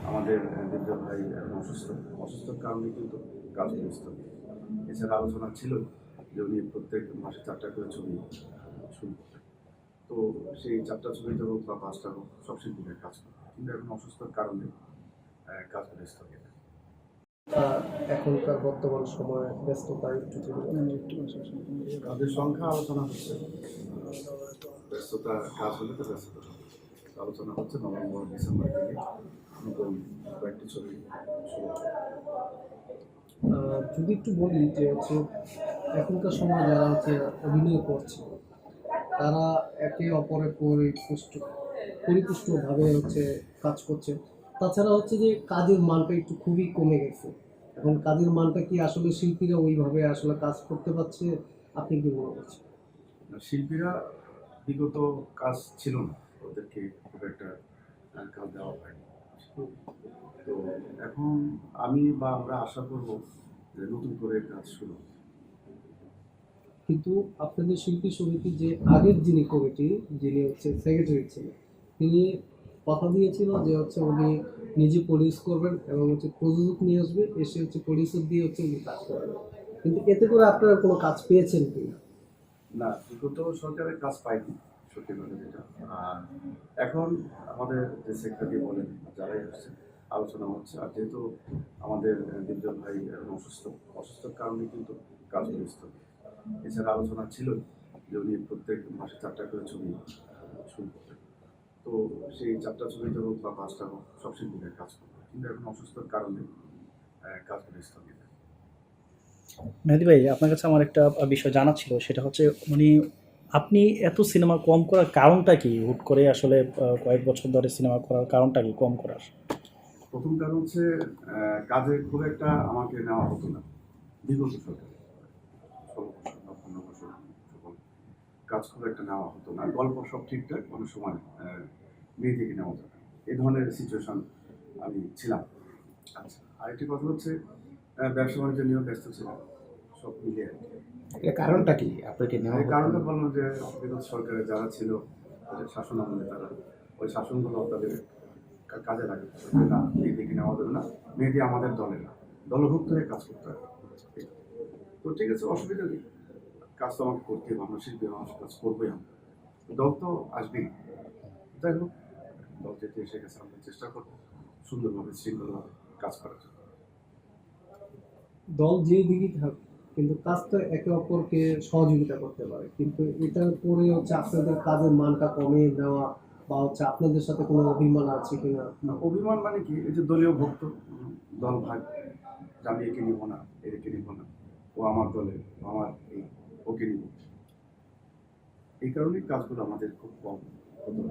আমাদের দীপজল ভাই অসুস্থর কারণে কিন্তু কাজ স্থগিত। এছাড়া আলোচনা ছিল যে উনি প্রত্যেক মাসে 4টা করে ছবি শুরু করবেন। তো সেই 4টা ছবিতে হোক বা 5টা হোক সব শিল্পীদের কাজ করে, কিন্তু এখন অসুস্থতার কারণে কাজগুলো স্থগিত। এখনকার বর্তমান সময়ে ব্যস্ততা একটু কাজের সংখ্যা আলোচনা হচ্ছে, ব্যস্ততা কাজ হলে তো ব্যস্ততা হবে। আলোচনা হচ্ছে নভেম্বর ডিসেম্বর থেকে নতুন কয়েকটি ছবি শুরু হবে। যদি একটু বলি যে হচ্ছে এখনকার সময় যারা হচ্ছে অভিনয় করছে তারা একে অপরের পরিপুষ্টভাবে হচ্ছে কাজ করছে। তাছাড়া হচ্ছে যে কাজের মানটা একটু খুবই কমে গেছে। এখন কাজের মানটা কি আসলে শিল্পীরা ওইভাবে আসলে কাজ করতে পারছে? আপনি কি মনে করছেন? শিল্পীরা বিগত কাজ ছিল না, ওদেরকে খুব একটা কাজ দেওয়া হয়নি। তো এখন আমি বা আমরা আশা করব যে নতুন করে কাজ শুরু হবে। কিন্তু আপনাদের শিল্পী সমিতির যে আগের যিনি কমিটি, যিনি হচ্ছে সেক্রেটারি ছিলেন, তিনি কথা দিয়েছিল যে হচ্ছে উনি নিজে প্রডিউস করবেন এবং হচ্ছে প্রযোজক নিয়ে আসবে, এসে হচ্ছে প্রডিউসার দিয়ে হচ্ছে উনি কাজ করবেন। কিন্তু এতে করে আপনারা কোনো কাজ পেয়েছেন কি না? না, বিগত সরকারের কাজ পাইনি সত্যি কথা যেটা। আর এখন আমাদের যে সেক্রেটারি বলেন যারাই আসছে আলোচনা হচ্ছে। আর যেহেতু আমাদের দীপজল ভাই এখন অসুস্থর কারণে কিন্তু কাজগুলো স্থগিত। এছাড়া আলোচনা ছিল যে উনি প্রত্যেক মাসে 4টা করে ছবি শুরু করবেন। তো সেই 4টা ছবিতে হোক বা 5টা হোক সব শিল্পীদের কাজ করবে, কিন্তু এখন অসুস্থতার কারণে কাজগুলো স্থগিত। মেহেদী ভাই, আপনার কাছে আমার একটা বিষয় জানার ছিল, সেটা হচ্ছে আপনি এত সিনেমা কম করার কারণটা কি? হুট করে আসলে কয়েক বছর ধরে সিনেমা করার কারণটা কি কম করার? প্রথম কারণ হচ্ছে কাজে খুব একটা আমাকে নেওয়া হতো না বিগত সরকারে। 16 বছর বা 15 বছর যখন কাজ খুব একটা নেওয়া হতো না, গল্প সব ঠিকঠাক, অনেক সময় মেয়ে থেকে নেওয়া যাবে, এই ধরনের সিচুয়েশন আমি ছিলাম। আচ্ছা, আরেকটি কথা হচ্ছে ব্যবসা বাণিজ্য নিয়েও ব্যস্ত ছিলাম, সব মিলিয়ে আর কি। এর কারণটা কি আপনাকে নেওয়া এই কারণটা বললাম যে বিগত সরকারে যারা ছিল, তাদের শাসন আমলে তারা ওই শাসনগুলো তাদের কাজে লাগে না, মেয়েদিকে নেওয়া যাবে না, মেয়েদি আমাদের দলে না, দলভুক্ত হয়ে কাজ করতে হবে। তো ঠিক আছে, অসুবিধা নেই, কাজ তো আমাকে করতে হবে, আমরা শিল্পী, আমার কাজ করবোই আমরা, দল তো আসবেই। যাই হোক, দল যেতে এসে গেছে, আমরা চেষ্টা করবো সুন্দরভাবে শৃঙ্খলভাবে কাজ করার জন্য। দল যেই দিকেই থাক, কিন্তু কাজটা একে অপরকে সহযোগিতা করতে পারে, কিন্তু এটার পরে হচ্ছে আপনাদের কাজের মানটা কমিয়ে দেওয়া বা হচ্ছে আপনাদের সাথে কোনো অভিমান আছে কিনা? না, অভিমান মানে কি, এই যে দলীয় ভক্ত, দল ভাগ, যে আমি একে নিব না, একে নিব না, ও আমার দলে, আমার এই, ওকে নিব, এই কারণেই কাজগুলো আমাদের খুব কম হতো।